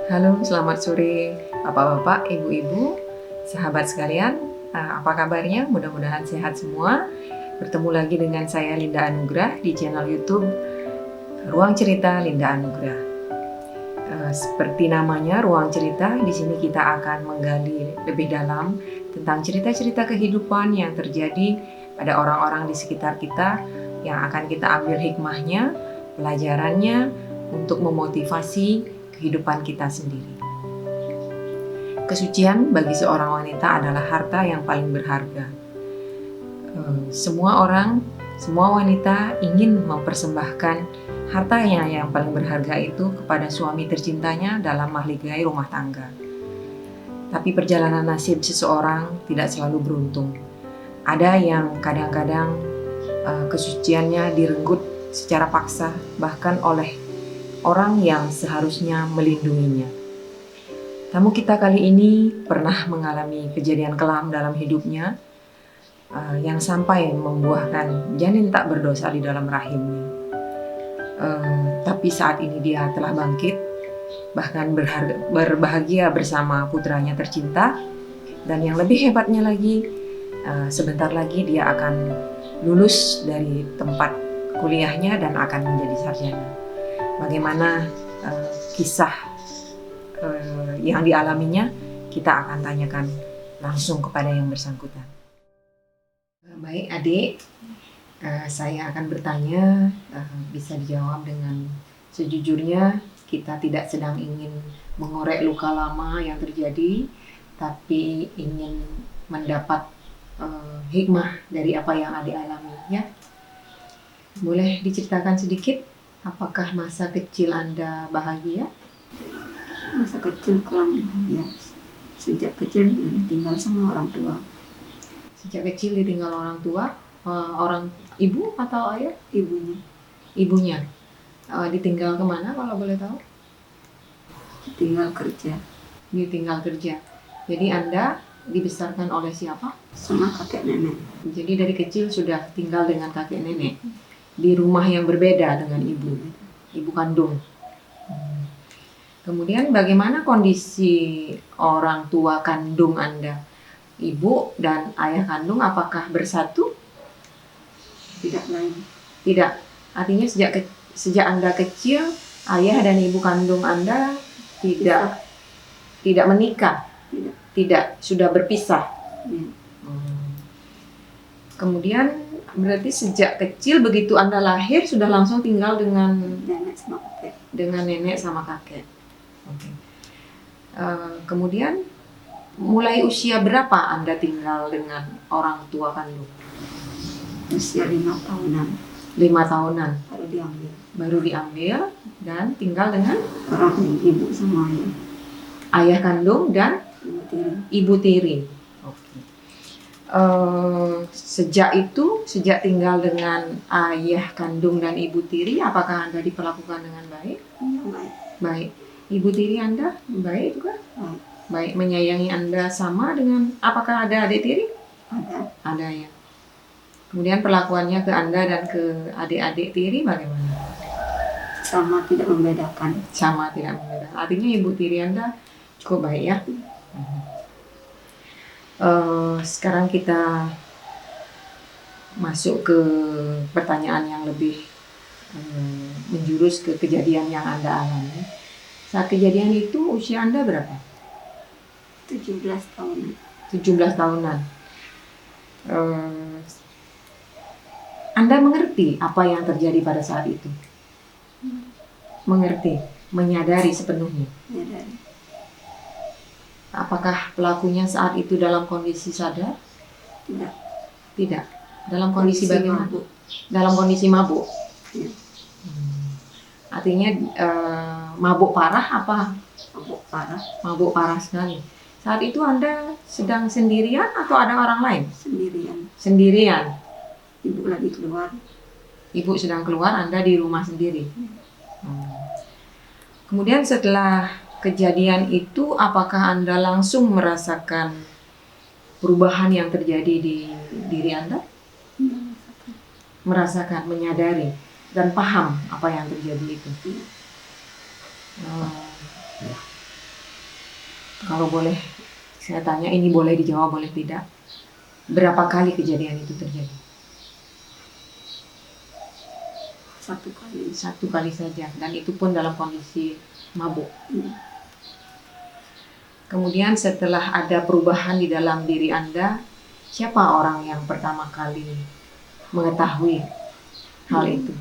Halo, selamat sore Bapak-bapak, Ibu-ibu, sahabat sekalian. Apa kabarnya? Mudah-mudahan sehat semua. Bertemu lagi dengan saya Linda Anugrah di channel YouTube Ruang Cerita Linda Anugrah. Seperti namanya, Ruang Cerita, di sini kita akan menggali lebih dalam tentang cerita-cerita kehidupan yang terjadi pada orang-orang di sekitar kita yang akan kita ambil hikmahnya, pelajarannya untuk memotivasi kehidupan kita sendiri. Kesucian bagi seorang wanita adalah harta yang paling berharga. Semua wanita ingin mempersembahkan hartanya yang paling berharga itu kepada suami tercintanya dalam mahligai rumah tangga. Tapi perjalanan nasib seseorang tidak selalu beruntung. Ada yang kadang-kadang kesuciannya direnggut secara paksa, bahkan oleh orang yang seharusnya melindunginya. Tamu kita kali ini pernah mengalami kejadian kelam dalam hidupnya yang sampai membuahkan janin tak berdosa di dalam rahimnya. Tapi saat ini dia telah bangkit, bahkan berbahagia bersama putranya tercinta. Dan yang lebih hebatnya lagi, sebentar lagi dia akan lulus dari tempat kuliahnya dan akan menjadi sarjana. Bagaimana kisah yang dialaminya, kita akan tanyakan langsung kepada yang bersangkutan. Baik adik, saya akan bertanya, bisa dijawab dengan sejujurnya. Kita tidak sedang ingin mengorek luka lama yang terjadi, tapi ingin mendapat hikmah dari apa yang adik alami, ya. Boleh diceritakan sedikit? Apakah masa kecil Anda bahagia? Masa kecil kelam ya. Sejak kecil tinggal sama orang tua. Sejak kecil ditinggal orang tua, orang ibu atau ayah? Ibunya. Ibunya. Ditinggal kemana kalau boleh tahu? Tinggal kerja. Ditinggal kerja. Jadi Anda dibesarkan oleh siapa? Sama kakek nenek. Jadi dari kecil sudah tinggal dengan kakek nenek. Di rumah yang berbeda dengan ibu kandung. Kemudian bagaimana kondisi orang tua kandung Anda? Ibu dan ayah kandung apakah bersatu? Tidak lain. Tidak. Artinya sejak Anda kecil, ayah dan ibu kandung Anda tidak menikah. Tidak, sudah berpisah. Ya. Kemudian berarti sejak kecil begitu Anda lahir sudah langsung tinggal dengan Nenek sama kakek. Dengan nenek sama kakek. Okay. Kemudian mulai usia berapa Anda tinggal dengan orang tua kandung? Usia 5 tahunan. 5 tahunan. Baru diambil. Dan tinggal dengan Orang ibu sama ayah. Ayah kandung dan ibu tiri. Okay. Sejak tinggal dengan ayah kandung dan ibu tiri, apakah Anda diperlakukan dengan baik? Baik. Baik. Ibu tiri Anda baik juga? Baik. Baik, menyayangi Anda sama dengan, apakah ada adik tiri? Ada. Ada ya. Kemudian perlakuannya ke Anda dan ke adik-adik tiri bagaimana? Sama, tidak membedakan. Sama, tidak membedakan. Artinya ibu tiri Anda cukup baik ya. Sekarang kita masuk ke pertanyaan yang lebih menjurus ke kejadian yang Anda alami. Saat kejadian itu usia Anda berapa? 17 tahunan. 17 tahunan. Anda mengerti apa yang terjadi pada saat itu? Mengerti, menyadari sepenuhnya. Menyadari. Apakah pelakunya saat itu dalam kondisi sadar? Tidak. Tidak. Dalam kondisi bagaimana? Mabuk. Dalam kondisi mabuk. Ya. Artinya mabuk parah apa? Mabuk parah. Mabuk parah sekali. Saat itu Anda sedang sendirian atau ada orang lain? Sendirian. Sendirian. Ibu lagi keluar. Ibu sedang keluar, Anda di rumah sendiri. Kemudian setelah kejadian itu, apakah Anda langsung merasakan perubahan yang terjadi di diri Anda? Merasakan, menyadari. dan paham apa yang terjadi itu. Kalau boleh saya tanya, ini boleh dijawab, boleh tidak. Berapa kali kejadian itu terjadi? Satu kali. Satu kali saja, dan itu pun dalam kondisi mabuk. Iya. Kemudian setelah ada perubahan di dalam diri Anda, siapa orang yang pertama kali mengetahui hal itu?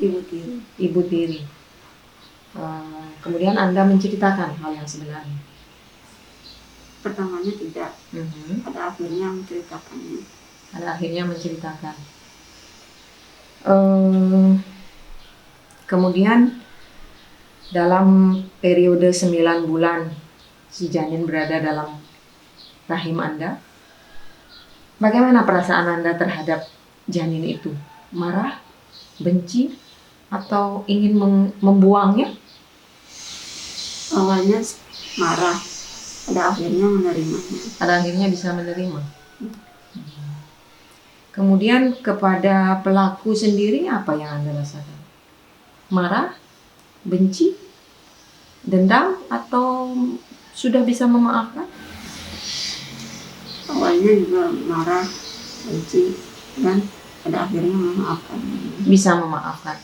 Ibu tiri. Ibu tiri. Kemudian Anda menceritakan hal yang sebenarnya. Pertamanya tidak, pada akhirnya menceritakannya. Pada akhirnya menceritakan. Kemudian dalam periode 9 bulan si janin berada dalam rahim Anda, bagaimana perasaan Anda terhadap janin itu? Marah, benci, atau ingin membuangnya? Awalnya marah, pada akhirnya menerimanya. Pada akhirnya bisa menerima. Kemudian kepada pelaku sendiri apa yang Anda rasakan? Marah, benci, dendam, atau sudah bisa memaafkan? Awalnya juga marah, benci, dan pada akhirnya memaafkan. Bisa memaafkan.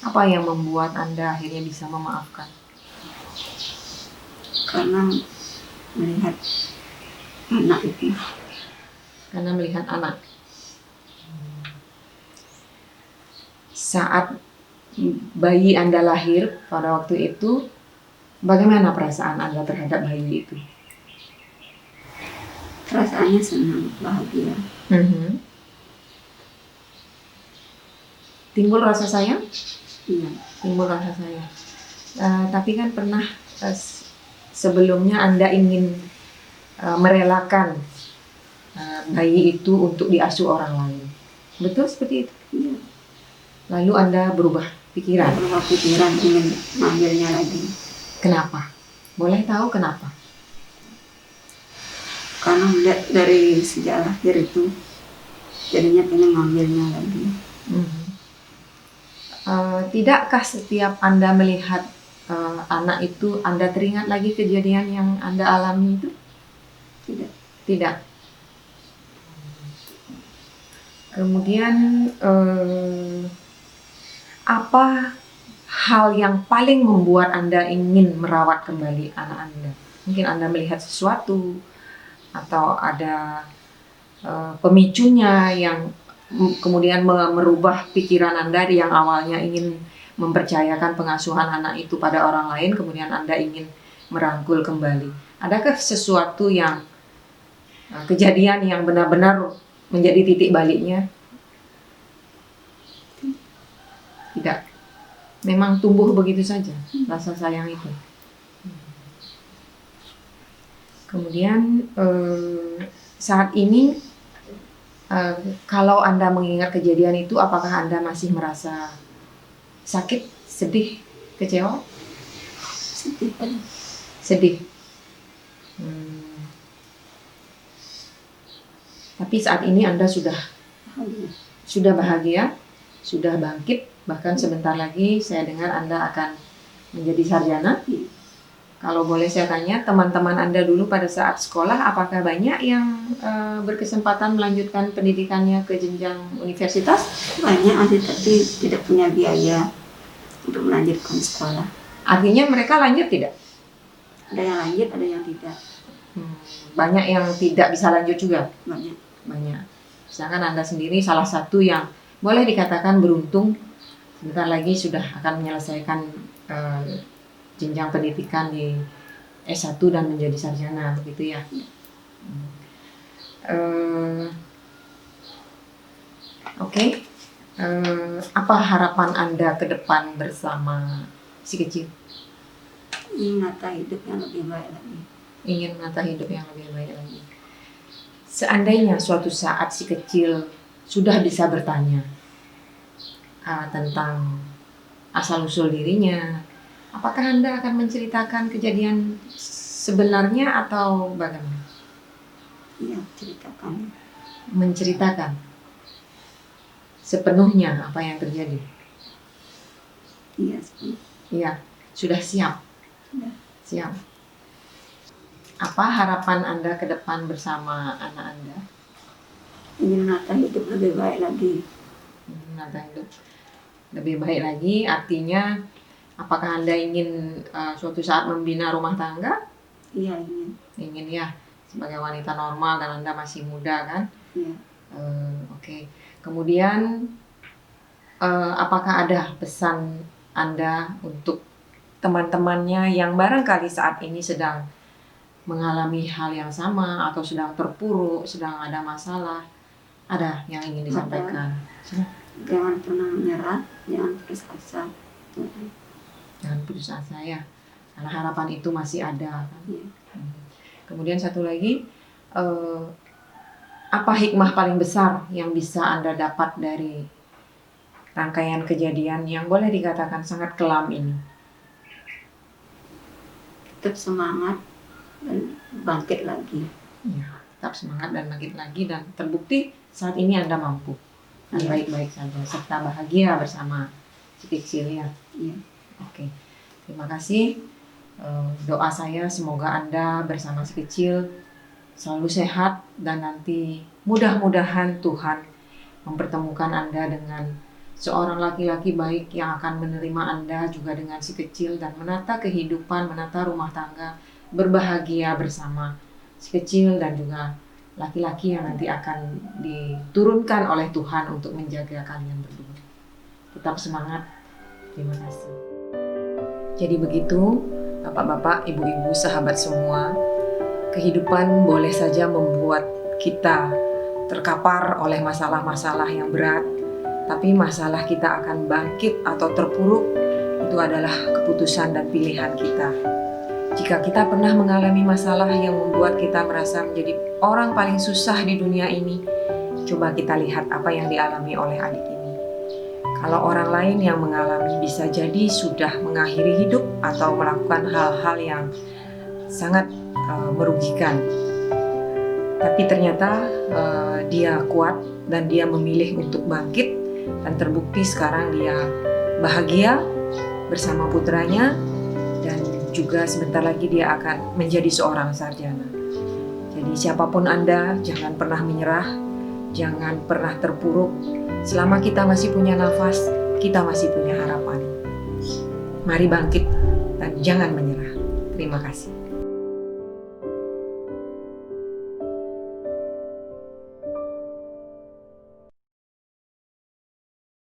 Apa yang membuat Anda akhirnya bisa memaafkan? Karena melihat anak itu. Karena melihat anak. Saat bayi Anda lahir pada waktu itu, bagaimana perasaan Anda terhadap bayi itu? Perasaannya senang, bahagia. Timbul rasa sayang? Iya. Timbul rasa sayang. Tapi kan pernah sebelumnya Anda ingin merelakan bayi itu untuk diasuh orang lain. Betul seperti itu? Iya. Lalu Anda berubah pikiran? Berubah pikiran, ingin mengambilnya lagi. Kenapa? Boleh tahu kenapa? Karena melihat dari sejak lahir itu, jadinya pengen mengambilnya lagi. Tidakkah setiap Anda melihat anak itu, Anda teringat lagi kejadian yang Anda alami itu? Tidak. Tidak. Kemudian apa hal yang paling membuat Anda ingin merawat kembali anak Anda? Mungkin Anda melihat sesuatu, atau ada pemicunya yang kemudian merubah pikiran Anda yang awalnya ingin mempercayakan pengasuhan anak itu pada orang lain, kemudian Anda ingin merangkul kembali. Adakah sesuatu yang kejadian yang benar-benar menjadi titik baliknya? Tidak. Memang tumbuh begitu saja rasa sayang itu. Kemudian saat ini kalau Anda mengingat kejadian itu, apakah Anda masih merasa sakit, sedih, kecewa? Sedih. Tapi saat ini Anda sudah bahagia, sudah bangkit, bahkan sebentar lagi saya dengar Anda akan menjadi sarjana. Kalau boleh saya tanya, teman-teman Anda dulu pada saat sekolah, apakah banyak yang berkesempatan melanjutkan pendidikannya ke jenjang universitas? Banyak, ada tapi tidak punya biaya untuk melanjutkan sekolah. Artinya mereka lanjut tidak? Ada yang lanjut, ada yang tidak. Banyak yang tidak bisa lanjut juga? Banyak. Sedangkan Anda sendiri salah satu yang boleh dikatakan beruntung, sebentar lagi sudah akan menyelesaikan jenjang pendidikan di S1 dan menjadi sarjana, begitu ya? Oke. Apa harapan Anda ke depan bersama si kecil? Ingin menata hidup yang lebih baik lagi. Ingin menata hidup yang lebih baik lagi. Seandainya suatu saat si kecil sudah bisa bertanya tentang asal-usul dirinya, apakah Anda akan menceritakan kejadian sebenarnya atau bagaimana? Iya, ceritakan. Menceritakan sepenuhnya apa yang terjadi? Iya, sepenuhnya. Iya, sudah siap? Sudah. Siap. Apa harapan Anda ke depan bersama anak Anda? Ingin menata hidup lebih baik lagi. Menata hidup lebih baik lagi, artinya apakah Anda ingin suatu saat membina rumah tangga? Iya, ingin. Ingin ya, sebagai wanita normal dan Anda masih muda kan? Iya. Oke. Kemudian apakah ada pesan Anda untuk teman-temannya yang barangkali saat ini sedang mengalami hal yang sama atau sedang terpuruk, sedang ada masalah? Ada yang ingin disampaikan? Jangan pernah menyerah, jangan putus asa. Jangan putus asa ya, karena harapan itu masih ada kan? Iya. Kemudian satu lagi, apa hikmah paling besar yang bisa Anda dapat dari rangkaian kejadian yang boleh dikatakan sangat kelam ini? Tetap semangat dan bangkit lagi. Ya, tetap semangat dan bangkit lagi, dan terbukti saat ini Anda mampu dan Iya. baik-baik saja serta bahagia bersama si kecil ya. Iya. Oke, terima kasih. Doa saya semoga Anda bersama si kecil selalu sehat, dan nanti mudah-mudahan Tuhan mempertemukan Anda dengan seorang laki-laki baik yang akan menerima Anda juga dengan si kecil dan menata kehidupan, menata rumah tangga, berbahagia bersama si kecil dan juga laki-laki yang nanti akan diturunkan oleh Tuhan untuk menjaga kalian berdua. Tetap semangat. Terima kasih. Jadi begitu, Bapak-bapak, Ibu-ibu, sahabat semua, kehidupan boleh saja membuat kita terkapar oleh masalah-masalah yang berat, tapi masalah kita akan bangkit atau terpuruk itu adalah keputusan dan pilihan kita. Jika kita pernah mengalami masalah yang membuat kita merasa menjadi orang paling susah di dunia ini, coba kita lihat apa yang dialami oleh adik ini. Kalau orang lain yang mengalami bisa jadi sudah mengakhiri hidup atau melakukan hal-hal yang sangat merugikan. Tapi ternyata dia kuat dan dia memilih untuk bangkit, dan terbukti sekarang dia bahagia bersama putranya, dan juga sebentar lagi dia akan menjadi seorang sarjana. Jadi siapapun Anda, jangan pernah menyerah, jangan pernah terpuruk. Selama kita masih punya nafas, kita masih punya harapan. Mari bangkit dan jangan menyerah. Terima kasih.